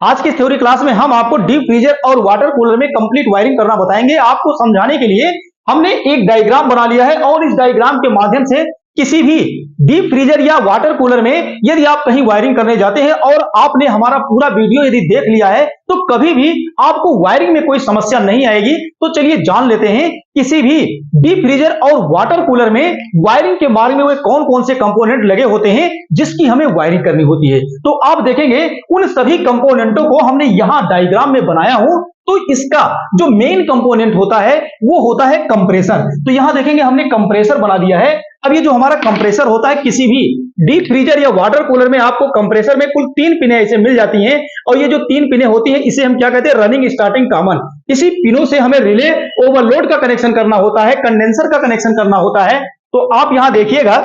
आज की theory class में हम आपको डीप फ्रीजर और वाटर कूलर में कंप्लीट वायरिंग करना बताएंगे। आपको समझाने के लिए हमने एक डायग्राम बना लिया है और इस डायग्राम के माध्यम से किसी भी डीप फ्रीजर या वाटर कूलर में यदि आप कहीं वायरिंग करने जाते हैं और आपने हमारा पूरा वीडियो यदि देख लिया है तो कभी भी आपको वायरिंग में कोई समस्या नहीं आएगी। तो चलिए जान लेते हैं किसी भी डीप फ्रीजर और वाटर कूलर में वायरिंग के बारे में कौन कौन से कंपोनेंट लगे होते हैं जिसकी हमें वायरिंग करनी होती है। तो आप देखेंगे उन सभी कंपोनेंटों को हमने यहां डायग्राम में बनाया हूं। तो इसका जो मेन कंपोनेंट होता है वो होता है कंप्रेसर। तो यहां देखेंगे हमने कंप्रेसर बना दिया है। अब ये जो हमारा कंप्रेसर होता है किसी भी डीप फ्रीजर या वाटर कूलर में आपको कंप्रेसर में कुल 3 पिनें ऐसे मिल जाती हैं और ये जो 3 पिनें होती हैं इसे हम क्या कहते हैं, रनिंग स्टार्टिंग कॉमन। इसी पिनों से हमें रिले ओवरलोड का कनेक्शन करना होता है, कंडेंसर का कनेक्शन करना होता है। तो आप यहां देखिएगा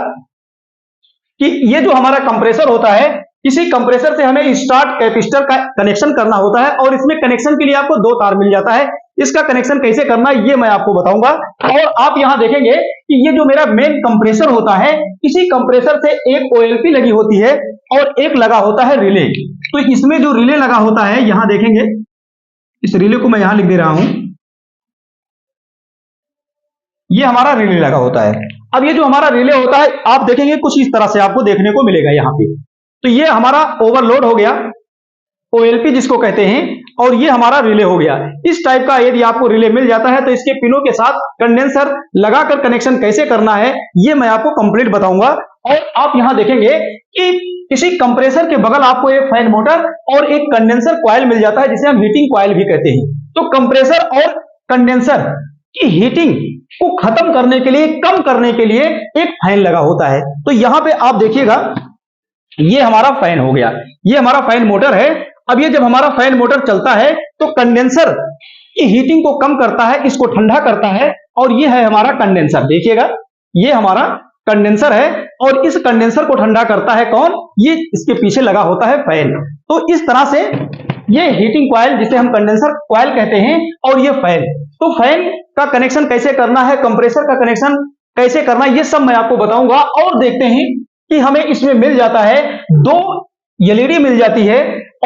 कि ये जो हमारा कंप्रेसर होता है इसी कंप्रेसर से हमें स्टार्ट कैपेसिटर का कनेक्शन करना होता है और इसमें कनेक्शन के लिए आपको 2 तार मिल जाता है। इसका कनेक्शन कैसे करना है ये मैं आपको बताऊंगा। और आप यहां देखेंगे कि ये जो मेरा मेन कंप्रेसर होता है इसी कंप्रेसर से एक ओएलपी लगी होती है और एक लगा होता है रिले। तो इसमें जो रिले लगा होता है यहां देखेंगे, इस रिले को मैं यहां लिख दे रहा हूं, ये हमारा रिले लगा होता है। अब ये जो हमारा रिले होता है आप देखेंगे कुछ इस तरह से आपको देखने को मिलेगा यहां पे। तो ये हमारा ओवरलोड हो गया, ओएलपी जिसको कहते हैं, और ये हमारा रिले हो गया। इस टाइप का यदि आपको रिले मिल जाता है तो इसके पिनों के साथ कंडेंसर लगाकर कनेक्शन कैसे करना है ये मैं आपको कंप्लीट बताऊंगा। और आप यहां देखेंगे कि इसी कंप्रेसर के बगल आपको एक फैन मोटर और एक कंडेंसर कॉइल मिल जाता है जिसे हम हीटिंग कॉइल भी कहते हैं। तो कंप्रेसर और कंडेंसर की हीटिंग को खत्म करने के लिए, कम करने के लिए एक फैन लगा होता है। तो यहां पे आप देखिएगा ये हमारा फैन हो गया, ये हमारा फैन मोटर है। अब ये जब हमारा फैन मोटर चलता है तो कंडेंसर की हीटिंग को कम करता है, इसको ठंडा करता है और ये है हमारा कंडेंसर। देखिएगा ये हमारा कंडेंसर है और इस कंडेंसर को ठंडा करता है कौन, ये इसके पीछे लगा होता है फैन। तो इस तरह से ये हीटिंग कॉइल जिसे हम कंडेंसर कॉइल कहते हैं और ये फैन। तो फैन का कनेक्शन कैसे करना है, कंप्रेसर का कनेक्शन कैसे करना है ये सब मैं आपको बताऊंगा। और देखते हैं कि हमें इसमें मिल जाता है 2 एलईडी मिल जाती है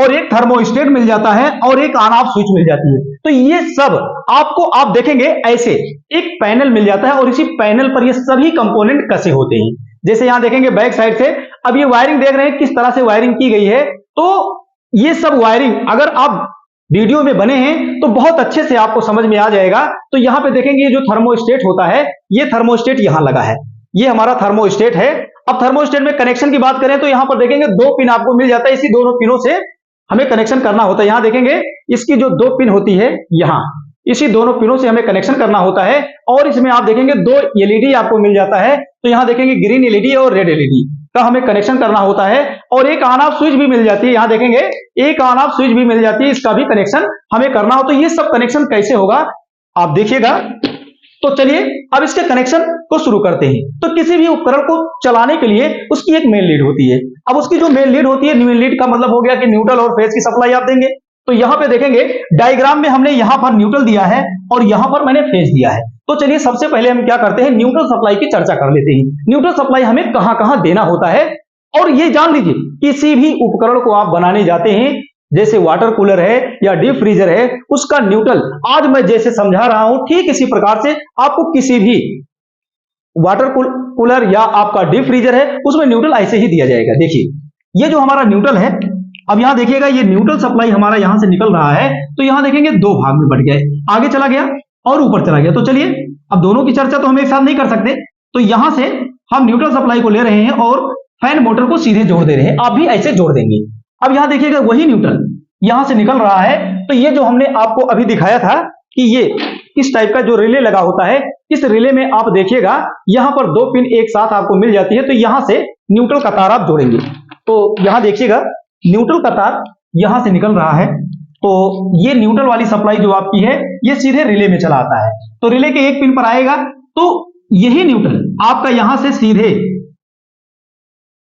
और एक थर्मोस्टेट मिल जाता है और एक ऑन ऑफ स्विच मिल जाती है। तो ये सब आपको आप देखेंगे ऐसे एक पैनल मिल जाता है और इसी पैनल पर ये सभी कंपोनेंट कसे होते हैं। जैसे यहां देखेंगे बैक साइड से, अब ये वायरिंग देख रहे हैं किस तरह से वायरिंग की गई है। तो ये सब वायरिंग अगर आप वीडियो में बने हैं तो बहुत अच्छे से आपको समझ में आ जाएगा। तो यहां पे देखेंगे ये जो थर्मोस्टेट होता है ये थर्मोस्टेट यहां लगा है, ये हमारा थर्मोस्टेट है। अब थर्मोस्टेट में कनेक्शन की बात करें तो यहां पर देखेंगे 2 पिन आपको मिल जाता है, इसी दोनों पिनों से हमें कनेक्शन करना होता है। यहां देखेंगे इसकी जो 2 पिन होती है यहां, इसी दोनों पिनों से हमें कनेक्शन करना होता है। और इसमें आप देखेंगे 2 एलईडी आपको मिल जाता है। तो यहां देखेंगे ग्रीन एलईडी और रेड एलईडी का हमें कनेक्शन करना होता है और एक ऑन ऑफ स्विच भी मिल जाती है। यहां देखेंगे एक ऑन ऑफ स्विच भी मिल जाती है, इसका भी कनेक्शन हमें करना हो। तो ये सब कनेक्शन कैसे होगा आप देखिएगा। तो चलिए अब इसके कनेक्शन को शुरू करते हैं। तो किसी भी उपकरण को चलाने के लिए उसकी एक मेन लीड होती है। अब उसकी जो मेन लीड होती है, मेन लीड का मतलब हो गया कि न्यूट्रल और फेज की सप्लाई आप देंगे। तो यहां पे देखेंगे डायग्राम में हमने यहां पर न्यूट्रल दिया है और यहां पर मैंने फेज दिया है। तो चलिए सबसे पहले हम क्या करते हैं, न्यूट्रल सप्लाई की चर्चा कर लेते हैं। न्यूट्रल सप्लाई हमें कहां कहां देना होता है। और ये जान लीजिए किसी भी उपकरण को आप बनाने जाते हैं जैसे वाटर कूलर है या डीप फ्रीजर है, उसका न्यूट्रल आज मैं जैसे समझा रहा हूं ठीक इसी प्रकार से आपको किसी भी वाटर कूलर या आपका डीप फ्रीजर है उसमें न्यूट्रल ऐसे ही दिया जाएगा। देखिए ये जो हमारा न्यूट्रल है, अब यहां देखिएगा ये न्यूट्रल सप्लाई हमारा यहां से निकल रहा है। तो यहां देखेंगे 2 भाग में बट गया, आगे चला गया और ऊपर चला गया। तो चलिए अब दोनों की चर्चा तो हम एक साथ नहीं कर सकते। तो यहां से हम न्यूट्रल सप्लाई को ले रहे हैं और फैन मोटर को सीधे जोड़ दे रहे हैं। आप भी ऐसे जोड़ देंगे। अब यहां देखिएगा वही न्यूट्रल यहां से निकल रहा है। तो ये जो हमने आपको अभी दिखाया था कि ये इस टाइप का जो रिले लगा होता है, इस रिले में आप देखिएगा यहां पर 2 पिन एक साथ आपको मिल जाती है। तो यहां से न्यूट्रल का तार आप जोड़ेंगे। तो यहां देखिएगा न्यूट्रल का तार यहां से निकल रहा है। तो ये न्यूट्रल वाली सप्लाई जो आपकी है ये सीधे रिले में चला आता है। तो रिले के एक पिन पर आएगा तो यही न्यूट्रल आपका यहां से सीधे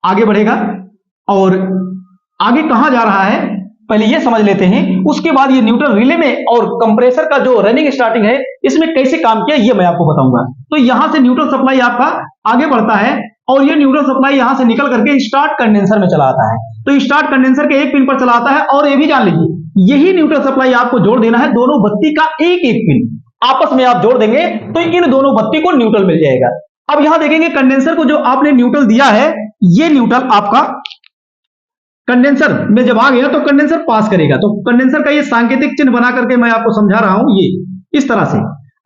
आगे बढ़ेगा। और आगे कहां जा रहा है पहले ये समझ लेते हैं, उसके बाद ये न्यूट्रल रिले में और कंप्रेसर का जो रनिंग स्टार्टिंग है इसमें कैसे काम किया ये मैं आपको बताऊंगा। तो यहां से न्यूट्रल सप्लाई आपका आगे बढ़ता है और ये न्यूट्रल सप्लाई यहां से निकल करके स्टार्ट कंडेंसर में चला आता है। तो स्टार्ट कंडेंसर के एक पिन पर चला आता है। और ये भी जान लीजिए, यही न्यूट्रल सप्लाई आपको जोड़ देना है, दोनों बत्ती का एक एक पिन आपस में आप जोड़ देंगे तो इन दोनों बत्ती को न्यूट्रल मिल जाएगा। अब यहां देखेंगे कंडेंसर को जो आपने न्यूट्रल दिया है, ये न्यूट्रल आपका कंडेंसर में जब आ गया तो कंडेंसर पास करेगा। तो कंडेंसर का ये सांकेतिक चिन्ह बना करके मैं आपको समझा रहा हूं, ये इस तरह से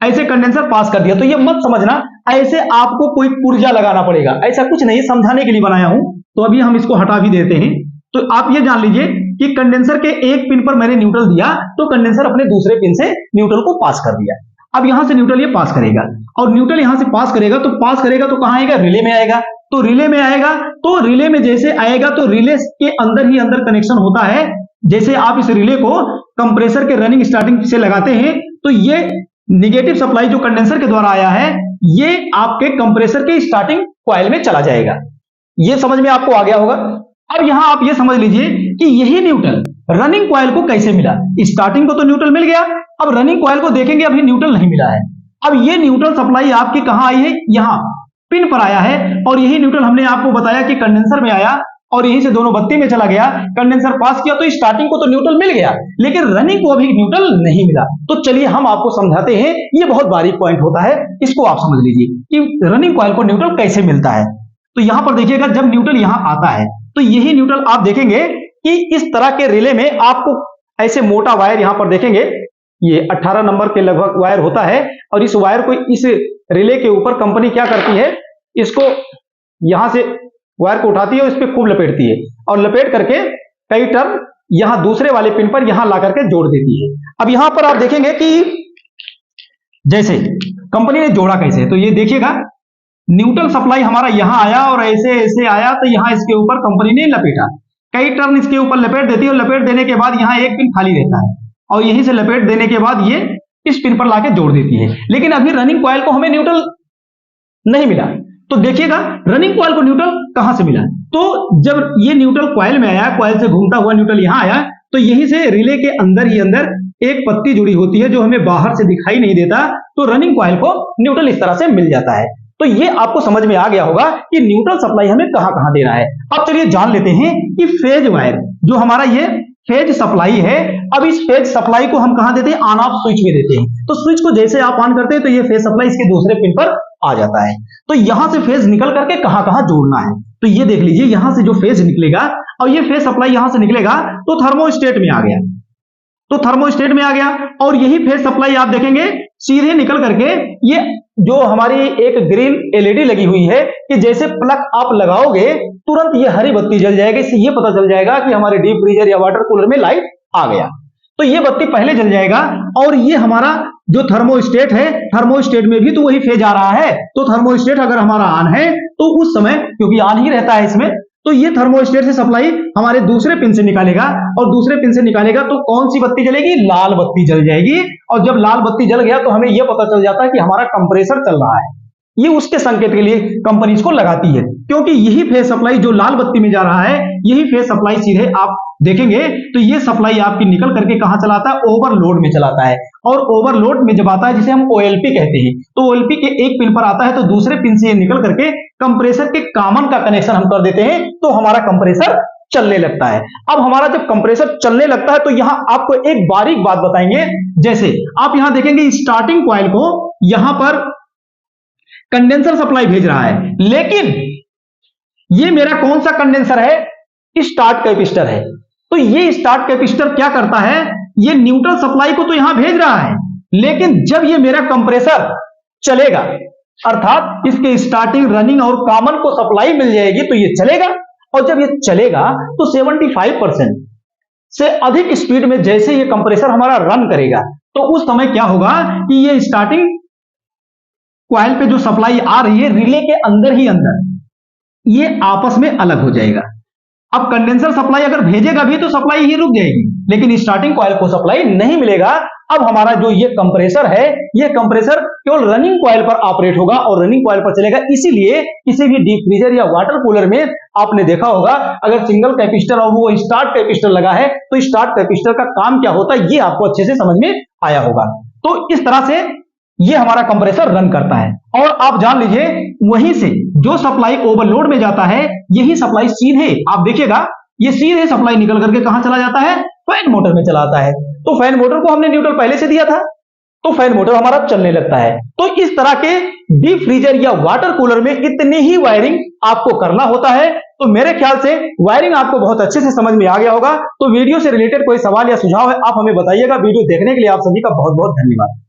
ऐसे कंडेंसर पास कर दिया। तो ये मत समझना ऐसे आपको कोई पुर्जा लगाना पड़ेगा, ऐसा कुछ नहीं, समझाने के लिए बनाया हूं। तो अभी हम इसको हटा भी देते हैं। तो आप ये जान लीजिए कि कंडेंसर के एक पिन पर मैंने न्यूट्रल दिया तो कंडेंसर अपने दूसरे पिन से न्यूट्रल को पास कर दिया। अब यहां से न्यूट्रल ये पास करेगा और न्यूट्रल यहां से पास करेगा तो कहां आएगा, रिले में आएगा। तो रिले में आएगा तो रिले में जैसे आएगा तो रिले के अंदर ही अंदर कनेक्शन होता है। जैसे आप इस रिले को कंप्रेसर के रनिंग स्टार्टिंग से लगाते हैं तो ये निगेटिव सप्लाई जो कंडेंसर के द्वारा आया है ये आपके कंप्रेसर के स्टार्टिंग कॉइल में चला जाएगा। ये समझ में आपको आ गया होगा। अब यहां आप ये समझ लीजिए कि यही न्यूट्रल रनिंग कॉइल को कैसे मिला। स्टार्टिंग को तो न्यूट्रल मिल गया, अब रनिंग कॉइल को देखेंगे अभी न्यूट्रल नहीं मिला है। अब ये न्यूट्रल सप्लाई आपकी कहां आई है, यहां पिन पर आया है। और यही न्यूट्रल हमने आपको बताया कि कंडेंसर में आया और यहीं से दोनों बत्ती में चला गया, कंडेंसर पास किया तो स्टार्टिंग को तो न्यूट्रल मिल गया लेकिन रनिंग को अभी न्यूट्रल नहीं मिला। तो चलिए हम आपको समझाते हैं, ये बहुत बारीक पॉइंट होता है, इसको आप समझ लीजिए कि रनिंग कॉइल को न्यूट्रल कैसे मिलता है। तो यहां पर देखिएगा जब न्यूट्रल यहां आता है तो यही न्यूट्रल आप देखेंगे कि इस तरह के रिले में आपको ऐसे मोटा वायर यहां पर देखेंगे, ये 18 नंबर के लगभग वायर होता है और इस वायर को इस रिले के ऊपर कंपनी क्या करती है, इसको यहां से वायर को उठाती है और इस पर खूब लपेटती है और लपेट करके कई टर्न यहां दूसरे वाले पिन पर यहां ला करके जोड़ देती है। अब यहां पर आप देखेंगे कि जैसे कंपनी ने जोड़ा कैसे, तो ये देखिएगा न्यूट्रल सप्लाई हमारा यहां आया और ऐसे ऐसे आया तो यहां इसके ऊपर कंपनी ने लपेटा, कई टर्न इसके ऊपर लपेट देती है और लपेट देने के बाद यहां एक पिन खाली रहता है और यहीं से लपेट देने के बाद ये इस पिन पर लाके जोड़ देती है। लेकिन अभी रनिंग कॉइल को हमें न्यूट्रल नहीं मिला। तो देखिएगा रनिंग कॉइल को न्यूट्रल कहां से मिला, तो जब ये न्यूट्रल कॉइल में आया, कॉइल से घूमता हुआ न्यूट्रल यहां आया तो यहीं से रिले के अंदर ही अंदर एक पत्ती जुड़ी होती है जो हमें बाहर से दिखाई नहीं देता, तो रनिंग कॉइल को न्यूट्रल इस तरह से मिल जाता है। तो ये आपको समझ में आ गया होगा कि न्यूट्रल सप्लाई हमें कहां कहां देना है। अब चलिए जान लेते हैं कि फेज वायर जो हमारा ये फेज सप्लाई है, अब इस फेज सप्लाई को हम कहां देते हैं, ऑन ऑफ स्विच में देते हैं। तो स्विच को जैसे आप ऑन करते हैं तो ये फेज सप्लाई इसके दूसरे पिन पर आ जाता है। तो यहां से फेज निकल करके कहां कहां जोड़ना है, तो ये देख लीजिए यहां से जो फेज निकलेगा और ये फेज सप्लाई यहां से निकलेगा तो थर्मोस्टेट में आ गया, तो थर्मोस्टेट में आ गया और यही फेज सप्लाई आप देखेंगे सीधे निकल करके ये जो हमारी एक ग्रीन एलईडी लगी हुई है कि जैसे प्लग आप लगाओगे तुरंत ये हरी बत्ती जल जाएगी, इससे ये पता चल जाएगा कि हमारे डीप फ्रीजर या वाटर कूलर में लाइट आ गया। तो ये बत्ती पहले जल जाएगा और ये हमारा जो थर्मोस्टेट है, थर्मोस्टेट में भी तो वही फेज आ रहा है। तो थर्मोस्टेट अगर हमारा ऑन है तो उस समय क्योंकि ऑन ही रहता है इसमें, तो ये थर्मोस्टेट से सप्लाई हमारे दूसरे पिन से निकालेगा और दूसरे पिन से निकालेगा तो कौन सी बत्ती जलेगी, लाल बत्ती जल जाएगी। और जब लाल बत्ती जल गया तो हमें यह पता चल जाता है कि हमारा कंप्रेसर चल रहा है। ये उसके संकेत के लिए कंपनी इसको लगाती है, क्योंकि यही फेज सप्लाई जो लाल बत्ती में जा रहा है, यही फेज सप्लाई सीधे आप देखेंगे तो ये सप्लाई आपकी निकल करके कहां चलाता है, ओवरलोड में चलाता है। और ओवरलोड में जब आता है जिसे हम ओएलपी कहते हैं, तो ओएलपी के एक पिन पर आता है तो दूसरे पिन से निकल करके कंप्रेसर के कॉमन का कनेक्शन हम कर देते हैं तो हमारा कंप्रेसर चलने लगता है। अब हमारा जब कंप्रेसर चलने लगता है तो यहां आपको एक बारीक बात बताएंगे, जैसे आप यहां देखेंगे स्टार्टिंग कॉइल को यहां पर कंडेंसर सप्लाई भेज रहा है, लेकिन ये मेरा कौन सा कंडेंसर है, स्टार्ट कैपेसिटर है। तो ये स्टार्ट कैपेसिटर क्या करता है, ये न्यूट्रल सप्लाई को तो यहां भेज रहा है, लेकिन जब ये मेरा कंप्रेसर चलेगा अर्थात इसके स्टार्टिंग रनिंग और कॉमन को सप्लाई मिल जाएगी तो ये चलेगा। और जब ये चलेगा तो 75% से अधिक स्पीड में जैसे ये कंप्रेसर हमारा रन करेगा तो उस समय क्या होगा कि ये स्टार्टिंग कॉइल पे जो सप्लाई आ रही है रिले के अंदर ही अंदर ये आपस में अलग हो जाएगा। अब कंडेंसर सप्लाई अगर भेजेगा भी तो सप्लाई ही रुक जाएगी, लेकिन स्टार्टिंग कॉइल को सप्लाई नहीं मिलेगा। अब हमारा जो ये कंप्रेसर है, ये कंप्रेसर केवल रनिंग कॉइल पर ऑपरेट होगा और रनिंग कॉइल पर चलेगा। इसीलिए किसी भी डीप फ्रीजर या वाटर कूलर में आपने देखा होगा अगर सिंगल कैपेसिटर और वो स्टार्ट कैपेसिटर लगा है तो स्टार्ट कैपेसिटर का काम क्या होता है ये आपको अच्छे से समझ में आया होगा। तो इस तरह से ये हमारा कंप्रेसर रन करता है। और आप जान लीजिए वहीं से जो सप्लाई ओवरलोड में जाता है यही सप्लाई सीधे आप देखिएगा ये सीधे सप्लाई निकल करके कहां चला जाता है, फैन मोटर में चला आता है। तो फैन मोटर को हमने न्यूट्रल पहले से दिया था, तो फैन मोटर हमारा चलने लगता है। तो इस तरह के डीप फ्रीजर या वाटर कूलर में इतनी ही वायरिंग आपको करना होता है। तो मेरे ख्याल से वायरिंग आपको बहुत अच्छे से समझ में आ गया होगा। तो वीडियो से रिलेटेड कोई सवाल या सुझाव है, आप हमें बताइएगा। वीडियो देखने के लिए आप सभी का बहुत बहुत धन्यवाद।